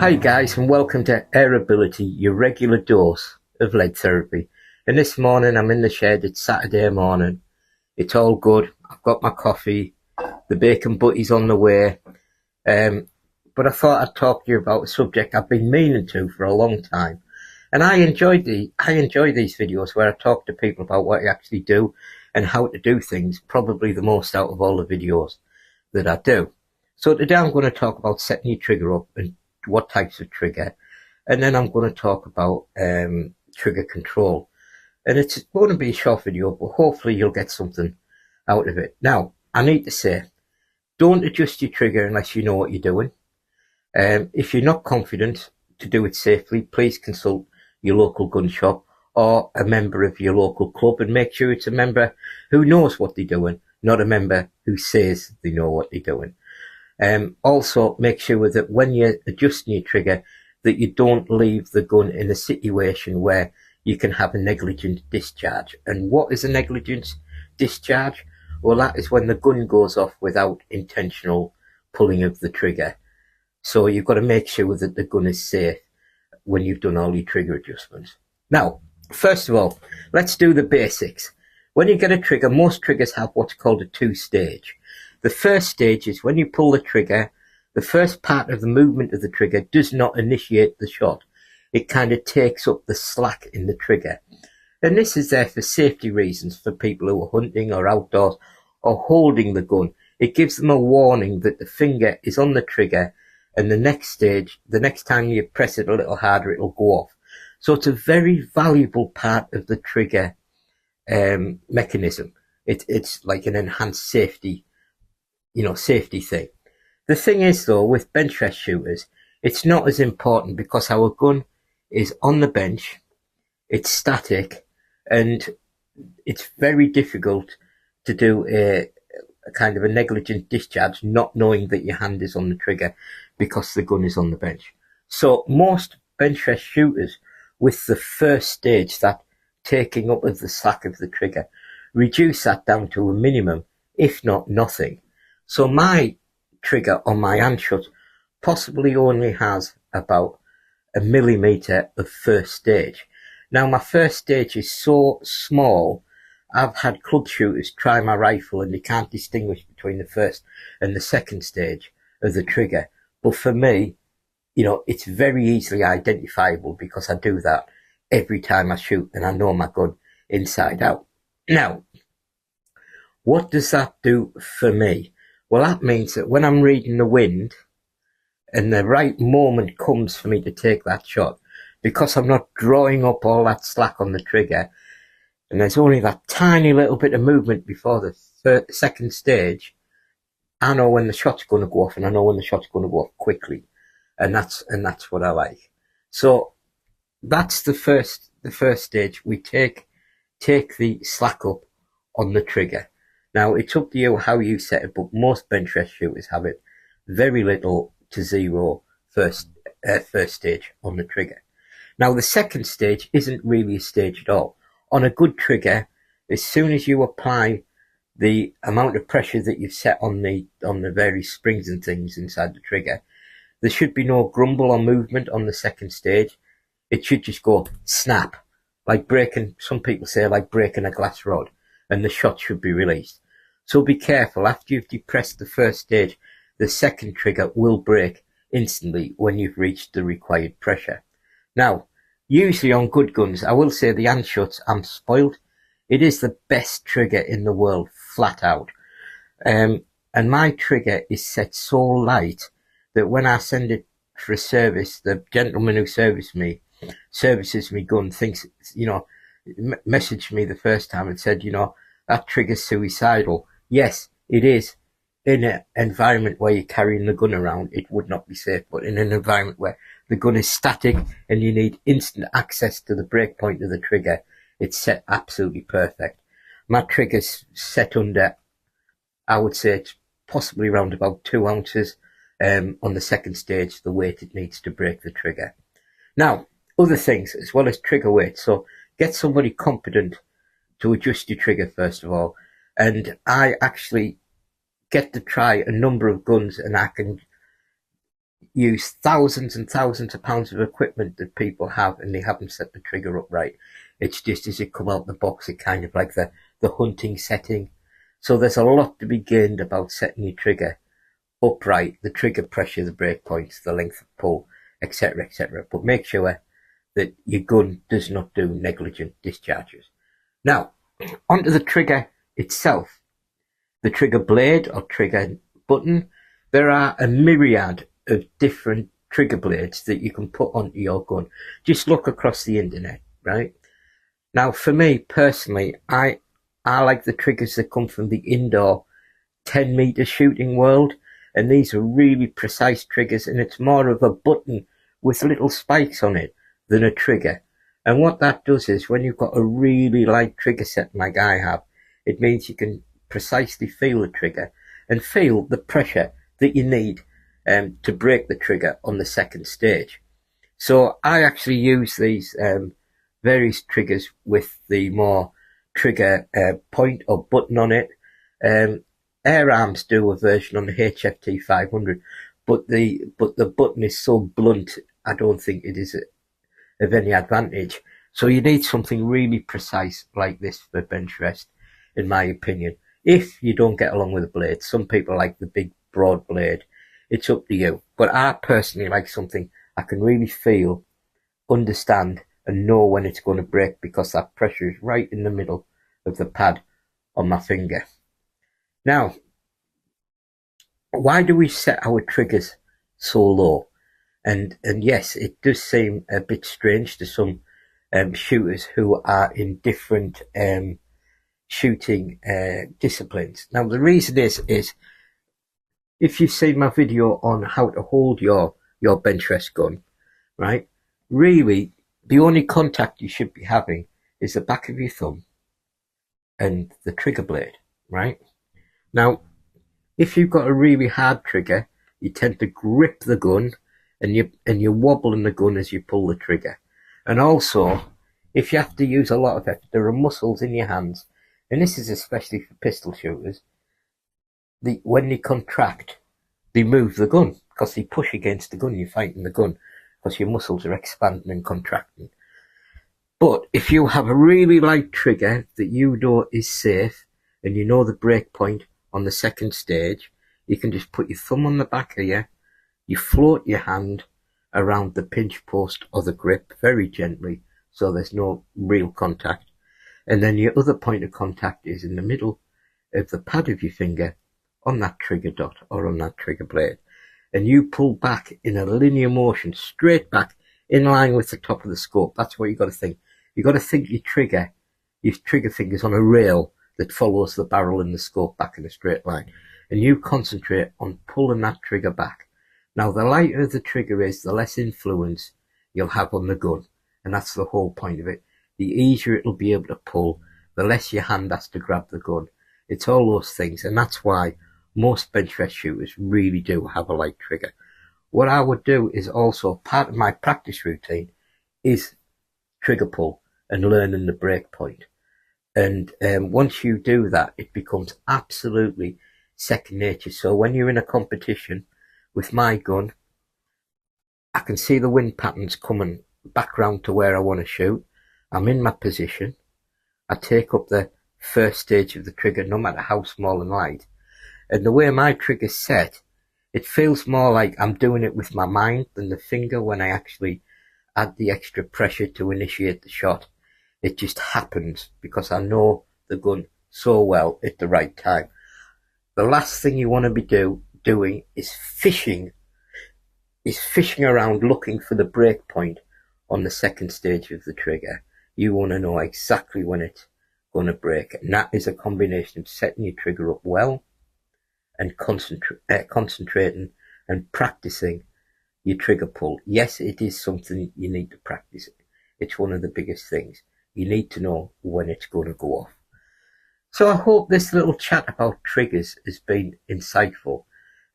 Hi guys, and welcome to Airability, your regular dose of leg therapy. And this morning I'm in the shed. It's Saturday morning. It's all good. I've got my coffee. The bacon butty's on the way. But I thought I'd talk to you about a subject I've been meaning to for a long time. And I enjoy these videos where I talk to people about what I actually do and how to do things, probably the most out of all the videos that I do. So today I'm going to talk about setting your trigger up and what types of trigger, and then I'm going to talk about trigger control. And it's going to be a short video, but hopefully you'll get something out of it. Now, I need to say, don't adjust your trigger unless you know what you're doing. If you're not confident to do it safely, please consult your local gun shop or a member of your local club, and make sure it's a member who knows what they're doing, not a member who says they know what they're doing. Also, make sure that when you're adjusting your trigger, that you don't leave the gun in a situation where you can have a negligent discharge. And what is a negligent discharge? Well, that is when the gun goes off without intentional pulling of the trigger. So you've got to make sure that the gun is safe when you've done all your trigger adjustments. Now, first of all, let's do the basics. When you get a trigger, most triggers have what's called a two-stage. The first stage is when you pull the trigger, the first part of the movement of the trigger does not initiate the shot. It kind of takes up the slack in the trigger. And this is there for safety reasons for people who are hunting or outdoors or holding the gun. It gives them a warning that the finger is on the trigger, and the next stage, the next time you press it a little harder, it'll go off. So it's a very valuable part of the trigger mechanism. It's like an enhanced safety thing. The thing is, though, with Benchrest shooters, it's not as important because our gun is on the bench, it's static, and it's very difficult to do a kind of a negligent discharge not knowing that your hand is on the trigger because the gun is on the bench. So most Benchrest shooters, with the first stage, that taking up of the slack of the trigger, reduce that down to a minimum, if not nothing. So my trigger on my hand shot possibly only has about 1 millimeter of first stage. Now, my first stage is so small, I've had club shooters try my rifle and they can't distinguish between the first and the second stage of the trigger. But for me, it's very easily identifiable because I do that every time I shoot and I know my gun inside out. Now, what does that do for me? Well, that means that when I'm reading the wind and the right moment comes for me to take that shot, because I'm not drawing up all that slack on the trigger, and there's only that tiny little bit of movement before the second stage, I know when the shot's going to go off, and I know when the shot's going to go off quickly, and that's what I like. So that's the first stage. We take the slack up on the trigger. Now, it's up to you how you set it, but most Benchrest shooters have it very little to zero first stage on the trigger. Now, the second stage isn't really a stage at all. On a good trigger, as soon as you apply the amount of pressure that you've set on the various springs and things inside the trigger, there should be no grumble or movement on the second stage. It should just go snap, like breaking, some people say, like breaking a glass rod, and the shot should be released. So be careful. After you've depressed the first stage, the second trigger will break instantly when you've reached the required pressure. Now, usually on good guns, I will say the hand shots, I'm spoiled. It is the best trigger in the world, flat out. And my trigger is set so light that when I send it for a service, the gentleman who services me gun, thinks, messaged me the first time and said, that trigger's suicidal. Yes, it is. In an environment where you're carrying the gun around, it would not be safe. But in an environment where the gun is static and you need instant access to the break point of the trigger, it's set absolutely perfect. My trigger's set under, I would say it's possibly around about 2 ounces on the second stage, the weight it needs to break the trigger. Now, other things as well as trigger weight. So get somebody competent to adjust your trigger first of all. And I actually get to try a number of guns, and I can use thousands and thousands of pounds of equipment that people have and they haven't set the trigger up right. It's just as it come out the box, it kind of like the hunting setting. So there's a lot to be gained about setting your trigger upright, the trigger pressure, the break points, the length of pull, etc., etc. But make sure that your gun does not do negligent discharges. Now, onto the trigger itself. The trigger blade or trigger button. There are a myriad of different trigger blades that you can put onto your gun. Just look across the internet, right? Now, for me personally, I like the triggers that come from the indoor 10-meter shooting world, and these are really precise triggers, and it's more of a button with little spikes on it than a trigger. And what that does is, when you've got a really light trigger set like I have, it means you can precisely feel the trigger and feel the pressure that you need to break the trigger on the second stage. So I actually use these various triggers with the more trigger point or button on it. Air Arms do a version on the HFT 500, but the button is so blunt, I don't think it is of any advantage. So you need something really precise like this for Benchrest, in my opinion. If you don't get along with the blade, some people like the big broad blade. It's up to you. But I personally like something I can really feel, understand, and know when it's going to break, because that pressure is right in the middle of the pad on my finger. Now, why do we set our triggers so low? And yes, it does seem a bit strange to some shooters who are in different shooting disciplines. Now, the reason is if you've seen my video on how to hold your Benchrest gun, right? Really, the only contact you should be having is the back of your thumb and the trigger blade, right? Now, if you've got a really hard trigger, you tend to grip the gun and you're wobbling the gun as you pull the trigger. And also, if you have to use a lot of effort, there are muscles in your hands, and this is especially for pistol shooters. When they contract, they move the gun because they push against the gun. You're fighting the gun because your muscles are expanding and contracting. But if you have a really light trigger that you know is safe and you know the break point on the second stage, you can just put your thumb on the back of you float your hand around the pinch post or the grip very gently so there's no real contact. And then your other point of contact is in the middle of the pad of your finger on that trigger dot or on that trigger blade. And you pull back in a linear motion, straight back, in line with the top of the scope. That's what you've got to think. You've got to think your trigger finger's on a rail that follows the barrel and the scope back in a straight line. And you concentrate on pulling that trigger back. Now, the lighter the trigger is, the less influence you'll have on the gun. And that's the whole point of it. The easier it'll be able to pull, the less your hand has to grab the gun. It's all those things. And that's why most Benchrest shooters really do have a light trigger. What I would do is also, part of my practice routine is trigger pull and learning the break point. And once you do that, it becomes absolutely second nature. So when you're in a competition with my gun, I can see the wind patterns coming back round to where I want to shoot. I'm in my position. I take up the first stage of the trigger, no matter how small and light. And the way my trigger's set, it feels more like I'm doing it with my mind than the finger when I actually add the extra pressure to initiate the shot. It just happens because I know the gun so well at the right time. The last thing you want to be doing is fishing around looking for the break point on the second stage of the trigger. You want to know exactly when it's going to break. And that is a combination of setting your trigger up well and concentrating and practicing your trigger pull. Yes, it is something you need to practice. It's one of the biggest things. You need to know when it's going to go off. So I hope this little chat about triggers has been insightful.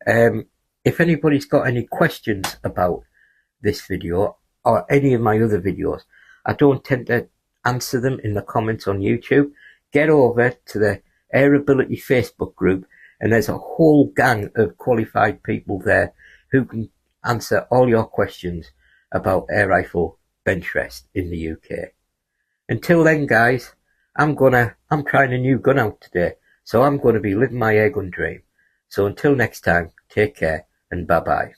If anybody's got any questions about this video or any of my other videos, I don't tend to answer them in the comments on YouTube. Get over to the Airability Facebook group, and there's a whole gang of qualified people there who can answer all your questions about air rifle Benchrest in the UK. Until then, guys, I'm trying a new gun out today, so I'm gonna be living my airgun dream. So until next time, take care and bye bye.